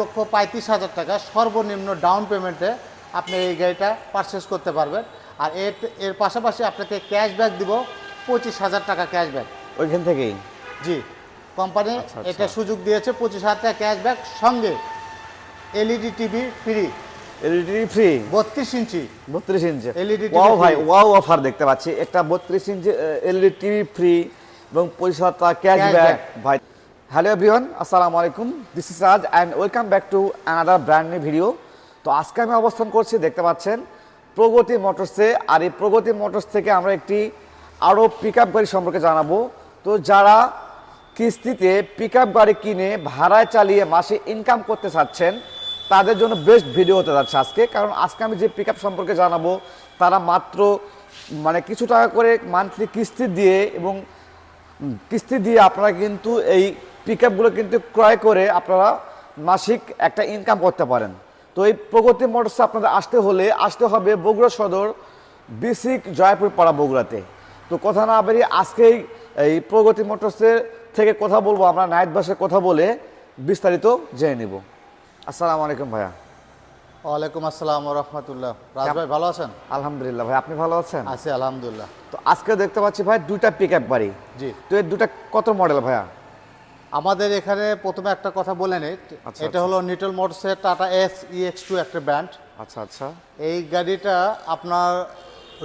1,35,000 টাকা সর্বনিম্ন ডাউন পেমেন্টে আপনি এই গাড়িটা পারচেস করতে পারবেন। আর এর পাশাপাশি আপনাকে ক্যাশব্যাক দিব 25,000 টাকা ক্যাশব্যাক ওইখান থেকেই। জি, কোম্পানি আচ্ছা। এটা সুযোগ দিয়েছে 25,000 টাকা ক্যাশব্যাক, সঙ্গে LED TV free. LED free 32 ইঞ্চি 32 ইঞ্চি এলইডি ওয়াও টিভি। ভাই, ওয়াও অফার দেখতে পাচ্ছি, একটা 32 ইঞ্চি এলইডি টিভি ফ্রি এবং 25,000 টাকা ক্যাশব্যাক ভাই। হ্যালো এভরিওয়ান, আসসালামু আলাইকুম, this is Raj and welcome back to another brand new video. তো আজকে আমি অবস্থান করছি, দেখতে পাচ্ছেন, প্রগতি মোটরসে। আর এই প্রগতি মোটরস থেকে আমরা একটি আরও পিক আপ গাড়ি সম্পর্কে জানাবো। তো যারা কিস্তিতে পিক আপ গাড়ি কিনে ভাড়ায় চালিয়ে মাসে ইনকাম করতে চাচ্ছেন, তাদের জন্য বেস্ট ভিডিও হতে যাচ্ছে আজকে। কারণ আজকে আমি যে পিক আপ সম্পর্কে জানাবো, তারা মাত্র কিছু টাকা করে মান্থলি কিস্তি দিয়ে এবং কিস্তি দিয়ে আপনারা কিন্তু এই পিক আপগুলো কিন্তু ক্রয় করে আপনারা মাসিক একটা ইনকাম করতে পারেন। তো এই প্রগতি মোটরসে আপনাদের আসতে হবে বগুড়া সদর, বিসিক জয়পুর পাড়া, বগুড়াতে। তো কথা না বেরিয়ে আজকেই এই প্রগতি মোটরসের থেকে কথা বলবো আমরা, নাইট বাসে কথা বলে বিস্তারিত জেনে নিব। আসসালামু আলাইকুম ভাইয়া। ওয়ালাইকুম আসসালাম ওয়া রাহমাতুল্লাহ। রাজ ভাই ভালো আছেন? আলহামদুলিল্লাহ ভাই, আপনি ভালো আছেন? আছি আলহামদুলিল্লাহ। তো আজকে দেখতে পাচ্ছি ভাই দুইটা পিক আপ গাড়ি। জি। তো এই দুটা কত মডেল ভাইয়া? আমাদের এখানে প্রথমে একটা কথা বলে নেই, এটা হলো নিটল মোটরসের টাটা এস EX2 একটা ব্র্যান্ড। আচ্ছা। এই গাড়িটা আপনার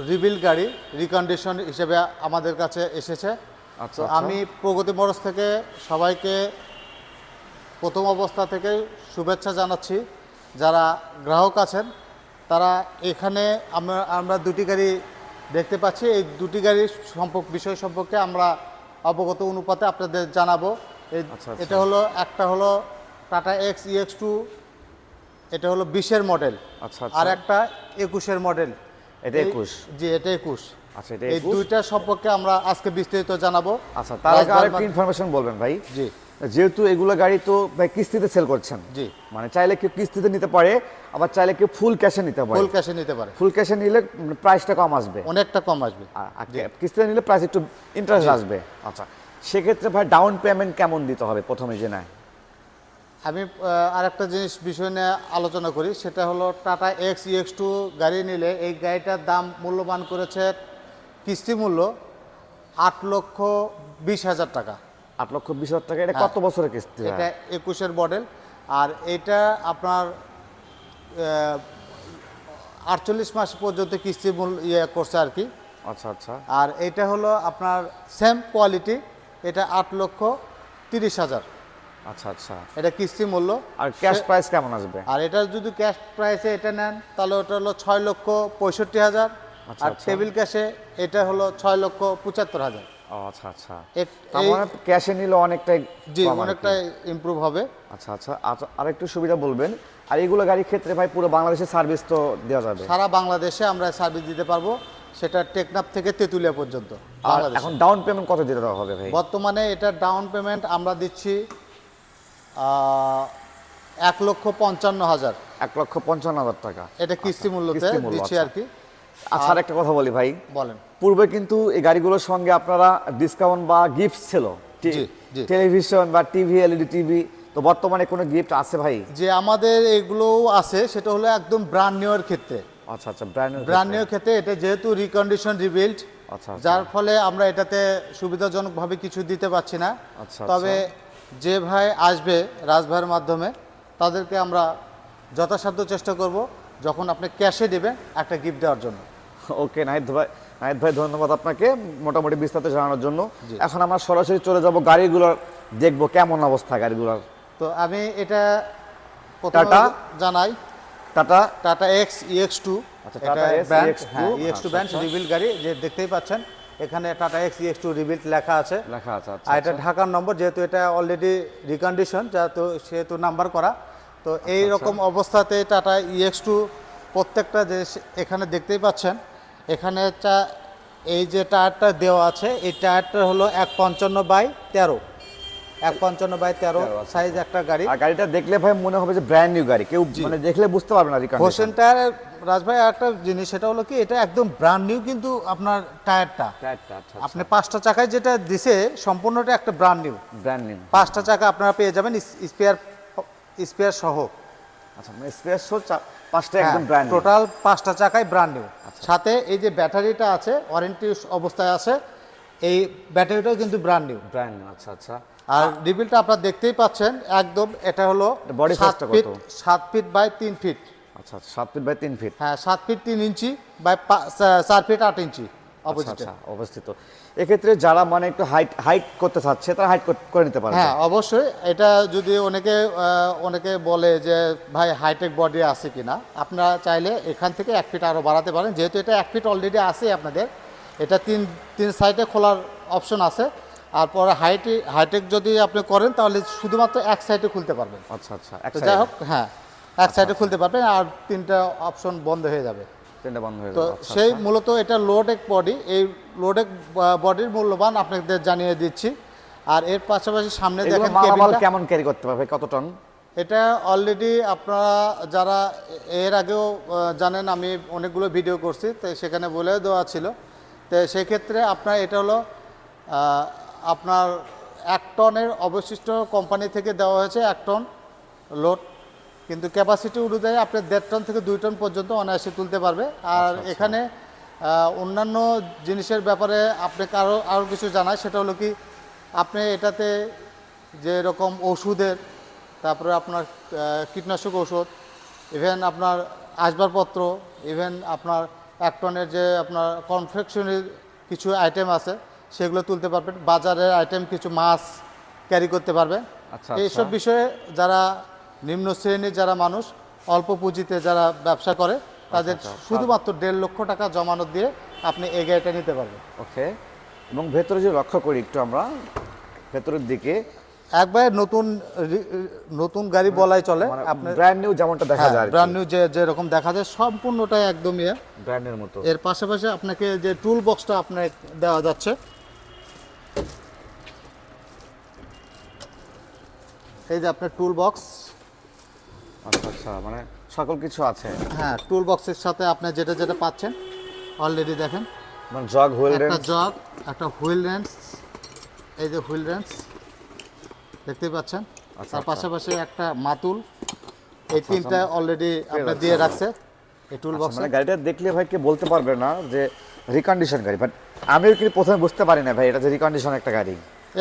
রিবিল গাড়ি, রিকন্ডিশন হিসেবে আমাদের কাছে এসেছে। আচ্ছা। তো আমি প্রগতি মোটরস থেকে সবাইকে প্রথম অবস্থা থেকে শুভেচ্ছা জানাচ্ছি। যারা গ্রাহক আছেন তারা এখানে আমরা দুটি গাড়ি দেখতে পাচ্ছি। এই দুটি গাড়ির বিষয় সম্পর্কে আমরা অবগত অনুপাতে আপনাদের জানাবো। এটা হলো, একটা হলো টাটা এক্স EX2, এটা হলো 20-এর মডেল। আচ্ছা। আর একটা 21-এর মডেল। এটা 21? জি, এটা 21। আচ্ছা, এই দুইটা সম্পর্কে আমরা আজকে বিস্তারিত জানাবো। আচ্ছা, তার আগে আরেকটা ইনফরমেশন বলবেন ভাই। জি। যেহেতু এগুলো গাড়ি তো ভাই কিস্তিতে সেল করছেন, জি, মানে চাইলে কেউ কিস্তিতে নিতে পারে, আবার চাইলে কেউ ফুল ক্যাশে নিতে পারে। ফুল ক্যাশে নিতে পারে। ফুল ক্যাশে নিলে প্রাইসটা কম আসবে, অনেকটা কম আসবে। আর কিস্তিতে নিলে প্রাইস একটু ইন্টারেস্ট আসবে। আচ্ছা, সেক্ষেত্রে ভাই ডাউন পেমেন্ট কেমন দিতে হবে প্রথমে জেনায়? আমি আরেকটা বিষয় নিয়ে আলোচনা করি, সেটা হলো টাটা এক্স EX2 গাড়ি নিলে এই গাড়িটার দাম মূল্যবান করেছে কিস্তি মূল্য 8,20,000 টাকা। 8,20,000 টাকা। এটা কত বছরের কিস্তি? এটা 21-এর মডেল। আর এটা আপনার 48 মাস পর্যন্ত কিস্তি করছে আর কি। আচ্ছা। আর এটা হলো আপনার সেম কোয়ালিটি, এটা 8,30,000। আচ্ছা, এটা কিস্তি মূল্য। আর ক্যাশ প্রাইস কেমন আসবে? আর এটা যদি ক্যাশ প্রাইসে এটা নেন তাহলে ওটা হলো 6,65,000। আর টেবিল ক্যাশে এটা হলো 6,75,000। আচ্ছা। আমার ক্যাশে নিলে অনেকটাই, জি, অনেকটা ইমপ্রুভ হবে। আচ্ছা। আর একটু সুবিধা বলবেন। আর এইগুলো গাড়ির ক্ষেত্রে ভাই পুরো বাংলাদেশে সার্ভিস তো দেওয়া যাবে? সারা বাংলাদেশে আমরা সার্ভিস দিতে পারবো, সেটা টেকনাফ থেকে তেঁতুলিয়া পর্যন্ত। আর এখন ডাউন পেমেন্ট কত দিতে হবে ভাই? বর্তমানে এটা ডাউন পেমেন্ট আমরা দিচ্ছি 1,55,000। 1,55,000 টাকা এটা কিস্তি মূল্যতে দিচ্ছি আর কি। আচ্ছা, আর একটা কথা বলি ভাই, বলেন। পূর্বে কিন্তু এই গাড়িগুলোর সঙ্গে আপনারা ডিসকাউন্ট বা গিফট ছিল, টেলিভিশন বা টিভি, এলইডি টিভি। তো বর্তমানে কোনো গিফট আছে ভাই? যে আমাদের এগুলোও আছে, সেটা হলো একদম ব্র্যান্ড নিউ এর ক্ষেত্রে। আচ্ছা, ব্র্যান্ড নিউ ক্ষেত্রে এটা যেহেতু রিকন্ডিশন রিবিল্ড, যার ফলে আমরা এটাতে সুবিধাজনকভাবে কিছু দিতে পারছি না। তবে যে ভাই আসবে রাজ ভাইয়ের মাধ্যমে, তাদেরকে আমরা যথাসাধ্য চেষ্টা করব যখন আপনি ক্যাশে দেবেন একটা গিফট দেওয়ার জন্য। ওকে নাহিদ ভাই, ধন্যবাদ আপনাকে মোটামুটি বিস্তারিত জানানোর জন্য। এখন আমরা সরাসরি চলে যাব গাড়িগুলোর, দেখবো কেমন অবস্থা গাড়িগুলোর। তো আমি এটা টাটা জানাই, tata x EX2। EX2 brand rebuild গাড়ি, যে দেখতেই পাচ্ছেন এখানে টাটা এক্স EX2 রিবিল্ড লেখা আছে। আর এটা ঢাকার নম্বর, যেহেতু এটা অলরেডি রিকন্ডিশন, সেহেতু নাম্বার করা। তো এই রকম অবস্থাতে টাটা EX2 প্রত্যেকটা যে এখানে দেখতেই পাচ্ছেন, এখানে এই যে টায়ারটা দেওয়া আছে, এই টায়ারটা হলো 155/13। 155/13 সাইজ একটা গাড়ি। আর গাড়িটা দেখলে ভাই মনে হবে যে ব্র্যান্ড নিউ গাড়ি, কেউ মানে দেখলে বুঝতে পারবে না রিকন্ডিশন। হোসেন টায়ার রাজ ভাই একটা জিনিস, সেটা হলো কি, এটা একদম ব্র্যান্ড নিউ, কিন্তু আপনার টায়ারটা আপনি 5টা চাকায় যেটা দিছে সম্পূর্ণটা একটা ব্র্যান্ড নিউ। 5টা চাকা আপনারা পেয়ে যাবেন স্পেয়ার স্পেয়ার সহ। আচ্ছা, মানে স্পেয়ার সহ পাঁচটা একদম ব্র্যান্ড টোটাল 5টা চাকাই ব্র্যান্ড নিউ। সাথে এই যে ব্যাটারিটা আছে ওয়ারেন্টি অবস্থায় আছে, এই ব্যাটারিটাও কিন্তু ব্র্যান্ড নিউ। আচ্ছা আচ্ছা। আর রিবিলটা আপনারা দেখতেই পাচ্ছেন একদম, এটা হলো বডি সাইজটা কত? 7 ফিট বাই 3 ফিট। আচ্ছা, 7 ফিট বাই 3 ফিট। হ্যাঁ, 7 ফিট 3 ইঞ্চি বাই 4 ফিট 8 ইঞ্চি আচ্ছা অবস্থিত। এক্ষেত্রে যারা মানে একটু হাইট করতে চাচ্ছে তারা হাইট করে নিতে পারে। হ্যাঁ অবশ্যই, এটা যদি অনেকে বলে যে ভাই হাইটেক বডি আছে কিনা, আপনারা চাইলে এখান থেকে 1 ফিট আরও বাড়াতে পারেন, যেহেতু এটা 1 ফিট অলরেডি আছে আপনাদের। এটা তিন সাইডে খোলার অপশন আছে। আর পরে হাইটেক যদি আপনি করেন তাহলে শুধুমাত্র এক সাইডে খুলতে পারবেন। আচ্ছা আচ্ছা। তো যাই হোক, হ্যাঁ এক সাইডে খুলতে পারবেন, আর 3টা অপশন বন্ধ হয়ে যাবে। তো সেই মূলত এটা লোডেক বডি, এই লোডেক বডির মূল্যবান আপনাদের জানিয়ে দিচ্ছি। আর এর পাশাপাশি সামনে দেখেন কেবিনটা কেমন ক্যারি করতে পারবে, কত টন? এটা অলরেডি আপনারা যারা এর আগেও জানেন, আমি অনেকগুলো ভিডিও করছি, তো সেখানে বলে দেওয়া ছিল। তো সেক্ষেত্রে আপনার এটা হলো আপনার 1 টনের অবশিষ্ট কোম্পানি থেকে দেওয়া হয়েছে 1 টন লোড, কিন্তু ক্যাপাসিটি অনুযায়ী আপনি 1.5 টন থেকে 2 টন পর্যন্ত অনায়াসে তুলতে পারবে। আর এখানে অন্যান্য জিনিসের ব্যাপারে আপনাকে আরও কিছু জানাই, সেটা হলো কি আপনি এটাতে যে রকম ওষুধের, তারপরে আপনার কীটনাশক ওষুধ, ইভেন আপনার আসবাবপত্র, ইভেন আপনার 1 টনের যে আপনার কনফেকশনের কিছু আইটেম আছে সেগুলো তুলতে পারবেন। বাজারের আইটেম কিছু মাছ ক্যারি করতে পারবেন। এইসব বিষয়ে যারা নিম্ন শ্রেণীর যারা মানুষ, অল্প পুঁজিতে যারা ব্যবসা করে, তাদের শুধুমাত্র 1.5 লক্ষ টাকা জমানো দিয়ে আপনি এই গাড়িটা নিতে পারবেন। ওকে। এবং ভেতরে যে লক্ষ্য করি একটু আমরা ভেতরের দিকে, একবার নতুন গাড়ি বলাই চলে। আপনার ব্র্যান্ড নিউ যেমনটা দেখা যায়, ব্র্যান্ড নিউ যেরকম দেখা যায় সম্পূর্ণটাই একদম ব্র্যান্ডের মতো। এর পাশাপাশি আপনাকে যে টুল বক্সটা আপনাকে দেওয়া যাচ্ছে, এই যে আপনার টুল বক্স। আচ্ছা আচ্ছা, মানে সকল কিছু আছে। হ্যাঁ, টুল বক্সের সাথে আপনি যেটা পাচ্ছেন অলরেডি দেখেন, মানে জগ, হুইল রেঞ্চ, একটা জগ, একটা হুইল রেঞ্চ, এই যে হুইল রেঞ্চ দেখতেই পাচ্ছেন। তার পাশাপাশি একটা মাতুল, এই 3টা অলরেডি আপনি দিয়ে রাখছে এই টুল বক্সে। মানে গাড়িটা দেখলে ভাই কে বলতে পারবে না যে রিকন্ডিশন গাড়ি, বাট আমিও কি প্রথমে বুঝতে পারি না ভাই এটা যে রিকন্ডিশন একটা গাড়ি।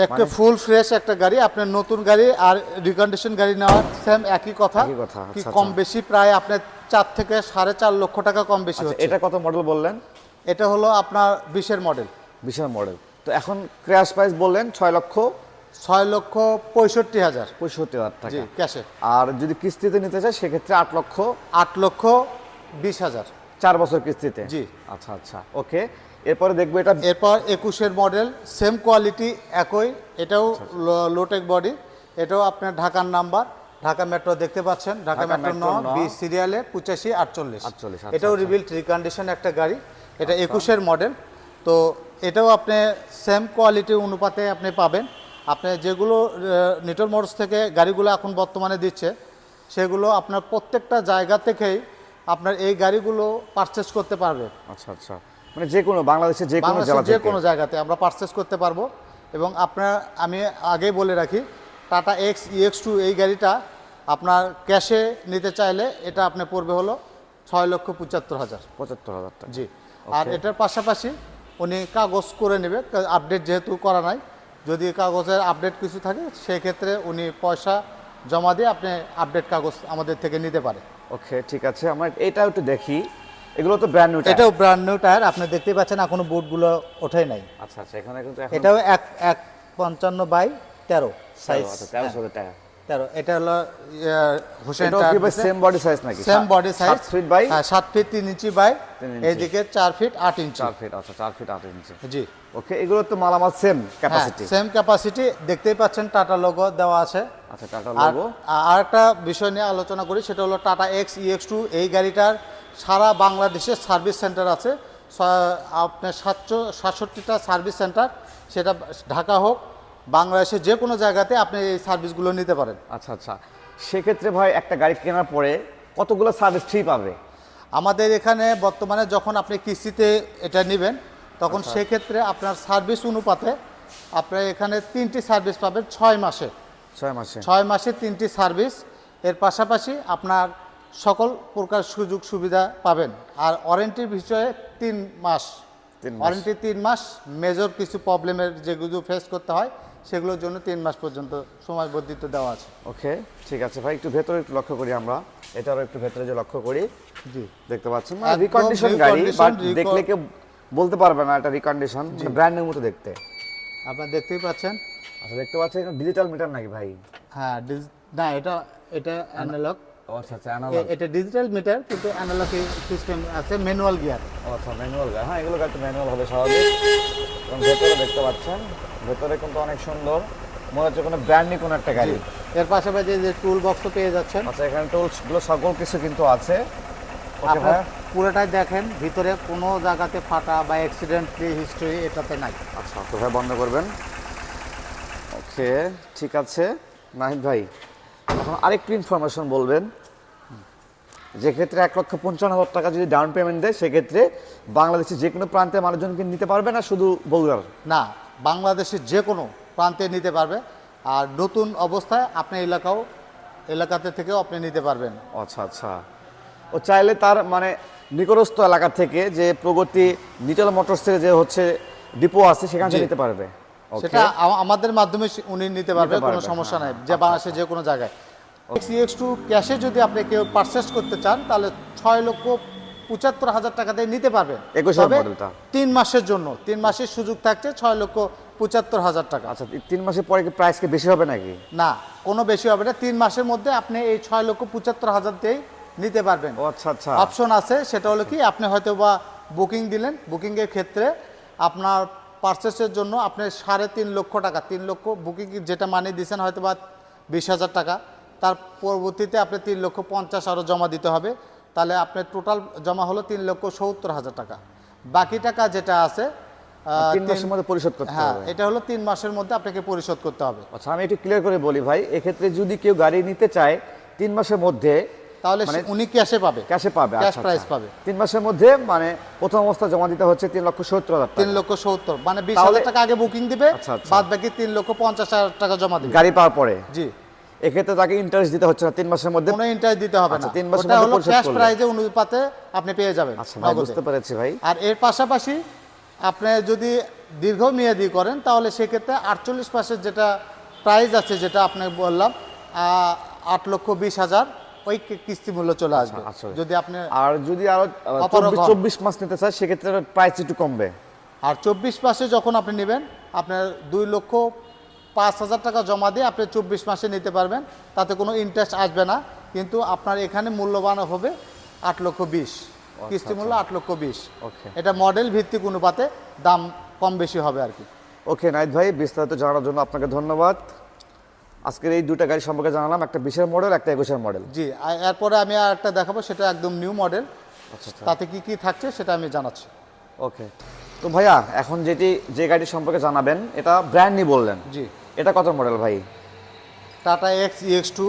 একটা ফুল ফ্রেশ একটা গাড়ি, আপনার নতুন গাড়ি আর রিকন্ডিশন গাড়ি নেওয়ার সেম একই কথা। কি কম বেশি প্রায় আপনার 4 থেকে 4.5 লক্ষ টাকা কম বেশি হচ্ছে। এটা কত মডেল বললেন? এটা হলো আপনার 20-এর মডেল। 20-এর মডেল। তো এখন ক্র্যাশ প্রাইস বললেন 6,65,000 টাকা ক্যাশে। আর যদি কিস্তিতে নিতে চায় সেক্ষেত্রে 8,20,000 4 বছর কিস্তিতে। জি। আচ্ছা আচ্ছা, ওকে। এরপরে দেখবো এটা, এরপর 21-এর মডেল, সেম কোয়ালিটি একই, এটাও লোটেক বডি, এটাও আপনার ঢাকার নাম্বার, ঢাকা মেট্রো দেখতে পাচ্ছেন, ঢাকা মেট্রো 9 বি সিরিয়ালে 8548। এটাও রিবিল্ড রিকন্ডিশন একটা গাড়ি, এটা 21-এর মডেল। তো এটাও আপনি সেম কোয়ালিটি অনুপাতে আপনি পাবেন। আপনি যেগুলো নিটল মোটরস থেকে গাড়িগুলো এখন বর্তমানে দিচ্ছে, সেগুলো আপনার প্রত্যেকটা জায়গা থেকেই আপনার এই গাড়িগুলো পারচেস করতে পারবেন। আচ্ছা আচ্ছা, মানে যে কোনো বাংলাদেশের যে কোনো জায়গাতে আমরা পারচেস করতে পারবো। এবং আমি আগেই বলে রাখি, টাটা এক্স EX2 এই গাড়িটা আপনার ক্যাশে নিতে চাইলে এটা আপনার পড়বে হলো 6,75,000 টাকা। জি। আর এটার পাশাপাশি উনি কাগজ করে নেবে, আপডেট যেহেতু করা নাই, যদি কাগজের আপডেট কিছু থাকে সেক্ষেত্রে উনি পয়সা জমা দিয়ে আপনি আপডেট কাগজ আমাদের থেকে নিতে পারে। ওকে, ঠিক আছে। আমরা এটাও একটু দেখি। এগুলো তো ব্র্যান্ড নিউ টায়ার। এটাও ব্র্যান্ড নিউ টায়ার, আপনি দেখতেই পাচ্ছেন এখনো বোর্ডগুলো ওঠাই নাই। আচ্ছা আচ্ছা, এখানে কিন্তু এটাও 155/13 সাইজ। 1300 টাকা। 13, এটা হলো হোসেন টায়ার। এটা কি সেম বডি সাইজ নাকি? Same body size, 7 feet by 7 feet 3 inch by এইদিকে 4 ফিট 8 ইঞ্চি। 4 ফিট, আচ্ছা 4 ফিট 8 ইঞ্চি। জি। ওকে, এগুলো তো মালামাল সেম ক্যাপাসিটি। সেম ক্যাপাসিটি, দেখতেই পাচ্ছেন টাটা লোগো দেওয়া আছে। আচ্ছা, টাটা লোগো। আর একটা বিষয় নিয়ে আলোচনা করি, সেটা হলো টাটা এক্স EX2 এই গাড়িটার সারা বাংলাদেশে সার্ভিস সেন্টার আছে। আপনার 67টা সার্ভিস সেন্টার, সেটা ঢাকা হোক বাংলাদেশের যে কোনো জায়গাতে আপনি এই সার্ভিসগুলো নিতে পারেন। আচ্ছা আচ্ছা, সেক্ষেত্রে ভাই একটা গাড়ি কেনার পরে কতগুলো সার্ভিস ফ্রি পাবে? আমাদের এখানে বর্তমানে যখন আপনি কিস্তিতে এটা নেবেন, তখন সেক্ষেত্রে আপনার সার্ভিস অনুপাতে আপনার এখানে 3টি সার্ভিস পাবেন 6 মাসে। 6 মাসে 6 মাসে 3টি সার্ভিস। এর পাশাপাশি আপনার সকল প্রকার সুযোগ সুবিধা পাবেন। আর ওয়ারেন্টির বিষয়ে 3 মাস, 3 মাস। ওয়ারেন্টি 3 মাস। মেজর কিছু প্রবলেমের যেগুলো ফেস করতে হয় সেগুলোর জন্য 3 মাস পর্যন্ত সময় বর্ধিত দেওয়া আছে। ওকে, ঠিক আছে ভাই, একটু ভেতরে একটু লক্ষ্য করি আমরা, এটারও একটু ভেতরে যে লক্ষ্য করি, জি, দেখতে পাচ্ছেন একদম রিকন্ডিশন new গাড়ি, condition, বাট দেখলে কেউ বলতে পারবে না এটা রিকন্ডিশন, ব্র্যান্ড নিউ মতো দেখতে। আপনারা দেখতেই পাচ্ছেন। আচ্ছা, দেখতে পাচ্ছেন এটা ডিজিটাল মিটার নাকি ভাই? হ্যাঁ, না, এটা অ্যানালগ। আচ্ছা আচ্ছা, অ্যানালগ। এটা ডিজিটাল মিটার কিন্তু অ্যানালগ সিস্টেম আছে, ম্যানুয়াল গিয়ার। আচ্ছা, ম্যানুয়াল গাড়ি, হ্যাঁ এগুলো গাড়ি তো ম্যানুয়াল হবে স্বাভাবিক। এবং ভেতরে দেখতে পাচ্ছেন, ভেতরে কিন্তু অনেক সুন্দর, মনে হচ্ছে কোনো ব্র্যান্ড নিউ কোনো একটা গাড়ি। এর পাশাপাশি যে টুল বক্সও পেয়ে যাচ্ছেন। আচ্ছা, এখানে টুলসগুলো সকল কিছু কিন্তু আছে। ওকে আপনারা ভাই, পুরোটাই দেখেন, ভিতরে কোনো জায়গাতে ফাটা বা অ্যাক্সিডেন্ট হিস্টরি এটাতে নাই। আচ্ছা তো ভাই বন্ধ করবেন। ওকে, ঠিক আছে নাহিদ ভাই, এখন আরেকটু ইনফরমেশন বলবেন। যে ক্ষেত্রে 1,55,000 টাকা যদি ডাউন পেমেন্ট দেয়, সেক্ষেত্রে বাংলাদেশের যে কোনো প্রান্তে মানুষজন কি নিতে পারবে না শুধু বগুড়ার? না, বাংলাদেশের যে কোনো প্রান্তে নিতে পারবে। আর নতুন অবস্থায় আপনার এলাকাতে থেকেও আপনি নিতে পারবেন। আচ্ছা আচ্ছা, ও চাইলে তার মানে নিকটস্থ এলাকা থেকে যে প্রগতি নিটল মোটরসের যে হচ্ছে ডিপো আছে সেখান থেকে জি। নিতে পারবে। সেটা আমাদের মাধ্যমে উনি নিতে পারবে, কোনো পারবে, সমস্যা নাই। হ্যাঁ, যে বাংলাদেশের যে কোনো জায়গায় CX2 ক্যাশে যদি আপনি কেউ পারচেস করতে চান তাহলে 6,75,000 টাকা দিয়ে নিতে পারবেন। 21 তবে মডেলটা 3 মাসের জন্য, 3 মাসের সুযোগ থাকছে 6,75,000 টাকা। আচ্ছা, 3 মাসের পরে কি প্রাইস কি বেশি হবে নাকি? না, কোনো বেশি হবে না। 3 মাসের মধ্যে আপনি এই 6,75,000 দিয়েই নিতে পারবেন। ও আচ্ছা আচ্ছা, অপশন আছে, সেটা হলো কি, আপনি হয়তো বা বুকিং দিলেন, বুকিংয়ের ক্ষেত্রে আপনার পারচেসের জন্য আপনি 3.5 লক্ষ টাকা, 3 লক্ষ বুকিং যেটা মানি দিয়েছেন হয়তো বা 20,000 টাকা, তার পরবর্তীতে আপনি 3,50,000 আরও জমা দিতে হবে। তাহলে আপনার টোটাল জমা হলো 3,70,000 টাকা। বাকি টাকা যেটা আছে 3 মাসের মধ্যে পরিশোধ করতে হ্যাঁ, হবে। এটা হলো 3 মাসের মধ্যে আপনাকে পরিশোধ করতে হবে। আচ্ছা, আমি একটু ক্লিয়ার করে বলি ভাই, এক্ষেত্রে যদি কেউ গাড়ি নিতে চায় 3 মাসের মধ্যে, তাহলে উনি ক্যাশে পাবে, ক্যাশে পাবে, ক্যাশ আচ্ছা, প্রাইস আচ্ছা। পাবে। 3 মাসের মধ্যে মানে প্রথম অবস্থা জমা দিতে হচ্ছে 3,70,000 টাকা। 3,70,000 মানে তাহলে 20,000 টাকা আগে বুকিং দিবে, আচ্ছা, আচ্ছা। বাদ বাকি 3,50,000 টাকা জমা দিবে গাড়ি পাওয়ার পরে। জি, এক্ষেত্রে তাকে ইন্টারেস্ট দিতে হচ্ছে না 3 মাসের মধ্যে। কোনো ইন্টারেস্ট দিতে হবে আচ্ছা, না। 3 মাসের ওটা মধ্যে হলো পরিশোধ ক্যাশ করলে। প্রাইজে অনুপাতে আপনি পেয়ে যাবেন আচ্ছা ভাই, নগদে। বুঝতে পেরেছি ভাই। আর এর পাশাপাশি আপনি যদি দীর্ঘমেয়াদী করেন তাহলে সেক্ষেত্রে 48 মাসের যেটা প্রাইস আছে, যেটা আপনাকে বললাম 8,20,000, ওই কিস্তি মূল্য চলে আসবে। আচ্ছা। যদি আপনি আর যদি আরো অপারগ হন। 24 মাস নিতে চায়, সেক্ষেত্রে প্রাইস একটু কমবে। আর 24 মাসে যখন আপনি নেবেন, আপনার 2,05,000 টাকা জমা দিয়ে আপনি 24 মাসে নিতে পারবেন, তাতে কোনো ইন্টারেস্ট আসবে না। কিন্তু আপনার এখানে মূল্যবান হবে 8,20,000, কিস্তি মূল্য 8,20,000। ওকে এটা মডেল ভিত্তিক অনুপাতে দাম কম বেশি হবে আর কি। ওকে নাইদ ভাই, বিস্তারিত জানার জন্য আপনাকে ধন্যবাদ। আজকের এই দুটো গাড়ি সম্পর্কে জানালাম, একটা 20-এর মডেল, একটা 21-এর মডেল। জি, এরপরে আমি আর একটা দেখাবো, সেটা একদম নিউ মডেল। আচ্ছা আচ্ছা, তাতে কি কি থাকছে সেটা আমি জানাচ্ছি। ওকে। তো ভাইয়া, এখন যে গাড়ি সম্পর্কে জানাবেন, এটা ব্র্যান্ড নিউ বললেন, জি, এটা কত মডেল ভাই? টাটা এক্স EX2,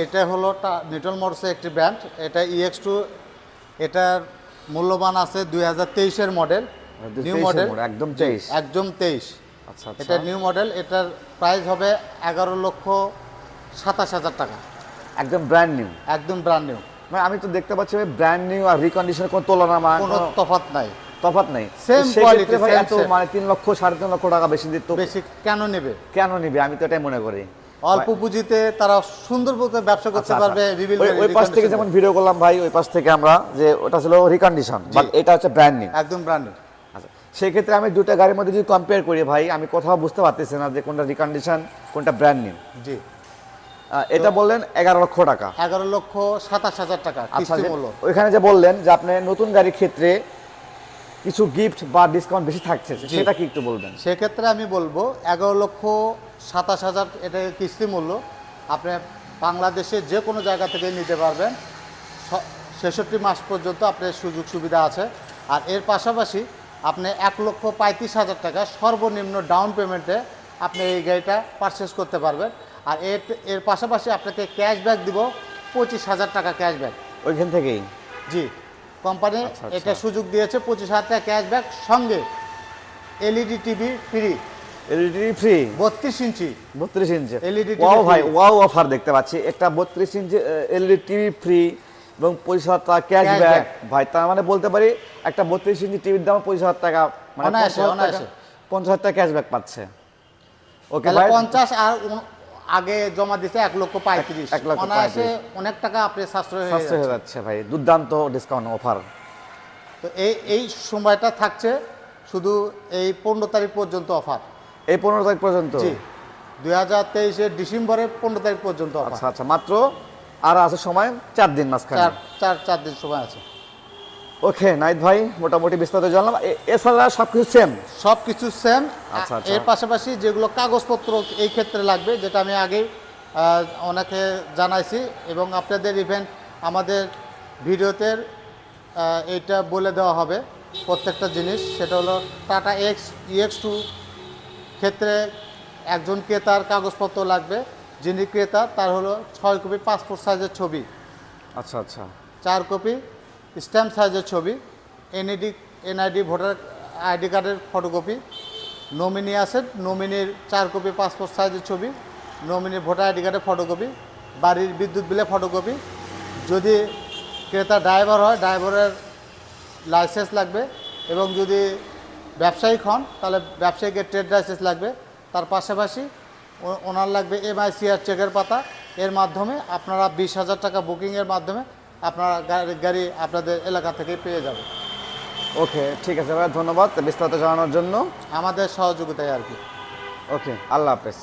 এটা হলো নিটল মোটরসের একটি ব্র্যান্ড। এটা EX2, এটার মূল্যবান আছে 2023-এর মডেল, নিউ 23 মডেল, একদম 23। একদম 23। আচ্ছা আচ্ছা, এটা নিউ মডেল, এটার প্রাইস হবে 11,27,000 টাকা, একদম ব্র্যান্ড নিউ। একদম ব্র্যান্ড নিউ। মানে আমি তো দেখতে পাচ্ছি ব্র্যান্ড নিউ আর রিকন্ডিশনের কোনো তুলনা কোনো তফাৎ নাই, তফাৎ নেই। Same সেক্ষেত্রে quality, ভাই same এত same। মানে 3 লক্ষ 3.5 লক্ষ টাকা বেশি দিত বেশি কেন নেবে? কেন নিবে? আমি তো এটাই মনে করি। অল্প পুঁজিতে তারা সুন্দর মতো ব্যবসা করতে আচ্ছা, পারবে। ওই পাশ থেকে যেমন ভিডিও করলাম ভাই, ওই পাশ থেকে আমরা যে ওটা ছিল রিকন্ডিশন, বাট এটা হচ্ছে ব্র্যান্ড নিউ। একদম ব্র্যান্ড নিউ। আচ্ছা, সেই ক্ষেত্রে আমি দুটো গাড়ির মধ্যে যদি কম্পেয়ার করি ভাই, আমি কোথাও বুঝতে পারতেছি না যে কোনটা রিকন্ডিশন কোনটা ব্র্যান্ড নিউ। জি, এটা বললেন 11 লক্ষ টাকা, 11,27,000 টাকা আচ্ছা। কিস্তি মূল্য। ওইখানে যে বললেন যে আপনি নতুন গাড়ির ক্ষেত্রে কিছু গিফট বা ডিসকাউন্ট বেশি থাকছে, সেটা কি একটু বলবেন? সেক্ষেত্রে আমি বলবো 11,27,000 এটা কিস্তি মূল্য। আপনি বাংলাদেশে যে কোনো জায়গা থেকে নিতে পারবেন, 66 মাস পর্যন্ত আপনার সুযোগ সুবিধা আছে। আর এর পাশাপাশি আপনি 1,35,000 টাকা সর্বনিম্ন ডাউন পেমেন্টে আপনি এই গাড়িটা পারচেস করতে পারবেন। আর এর পাশাপাশি আপনাকে ক্যাশব্যাক দিব 25,000 টাকা ক্যাশব্যাক ওইখান থেকেই। জি, কোম্পানি এটা সুযোগ দিয়েছে 25,000 টাকা ক্যাশব্যাক, সঙ্গে LED TV free. LED TV free 32 ইঞ্চি 32 ইঞ্চি LED ওয়াও TV ভাই free। ওয়াও অফার দেখতে পাচ্ছি একটা 32 ইঞ্চি এলইডি টিভি ফ্রি এবং 25,000 টাকা ক্যাশব্যাক ভাই তার মানে বলতে পারি একটা 32 ইঞ্চি টিভির দাম 25,000 টাকা মানে অনায়াসে, 50,000 টাকা ক্যাশব্যাক পাচ্ছে ওকে তাহলে ভাই 50 আর আগে জমা দিছে 1,35,000 1,35,000 অনায়াসে অনেক টাকা আপনি সাশ্রয় হয়ে সাশ্রয় হয়ে যাচ্ছে। যাচ্ছে ভাই দুর্দান্ত ডিসকাউন্ট অফার তো এই সময়টা থাকছে শুধু এই 15 তারিখ পর্যন্ত অফার। এই 15 তারিখ পর্যন্ত জি 2023 ডিসেম্বরের 15 তারিখ পর্যন্ত অফার। আচ্ছা আচ্ছা মাত্র আর আছে সময় 4 দিন মাঝখানে চার দিন সময় আছে। ওকে নাইট ভাই মোটামুটি বিস্তারিত জানলাম এছাড়া সবকিছু সেম সবকিছু সেম। আচ্ছা, আচ্ছা। এর পাশাপাশি যেগুলো কাগজপত্র এই ক্ষেত্রে লাগবে যেটা আমি আগে ওনাকে জানাইছি এবং আপনাদের ইভেন্ট আমাদের ভিডিওতে এইটা বলে দেওয়া হবে প্রত্যেকটা জিনিস। সেটা হলো টাটা EX2 ক্ষেত্রে একজন ক্রেতার কাগজপত্র লাগবে। যিনি ক্রেতা তার হলো 6 কপি পাসপোর্ট সাইজের ছবি, আচ্ছা আচ্ছা 4 কপি স্ট্যাম্প সাইজের ছবি, এনআইডি ভোটার আইডি কার্ডের ফটোকপি, নমিনি আছে নমিনির 4 কপি পাসপোর্ট সাইজের ছবি, নমিনির ভোটার আইডি কার্ডের ফটোকপি, বাড়ির বিদ্যুৎ বিলের ফটোকপি। যদি ক্রেতা ড্রাইভার হয় ড্রাইভারের লাইসেন্স লাগবে এবং যদি ব্যবসায়িক হন তাহলে ব্যবসায়িকের ট্রেড লাইসেন্স লাগবে। তার পাশাপাশি ওনার লাগবে MICR চেকের পাতা। এর মাধ্যমে আপনারা 20,000 টাকা বুকিংয়ের মাধ্যমে আপনারা গাড়ি আপনাদের এলাকা থেকে পেয়ে যাবে। ওকে ঠিক আছে ভাই ধন্যবাদ বিস্তারিত জানানোর জন্য আমাদের সহযোগিতায় আর কি। ওকে আল্লাহ হাফেজ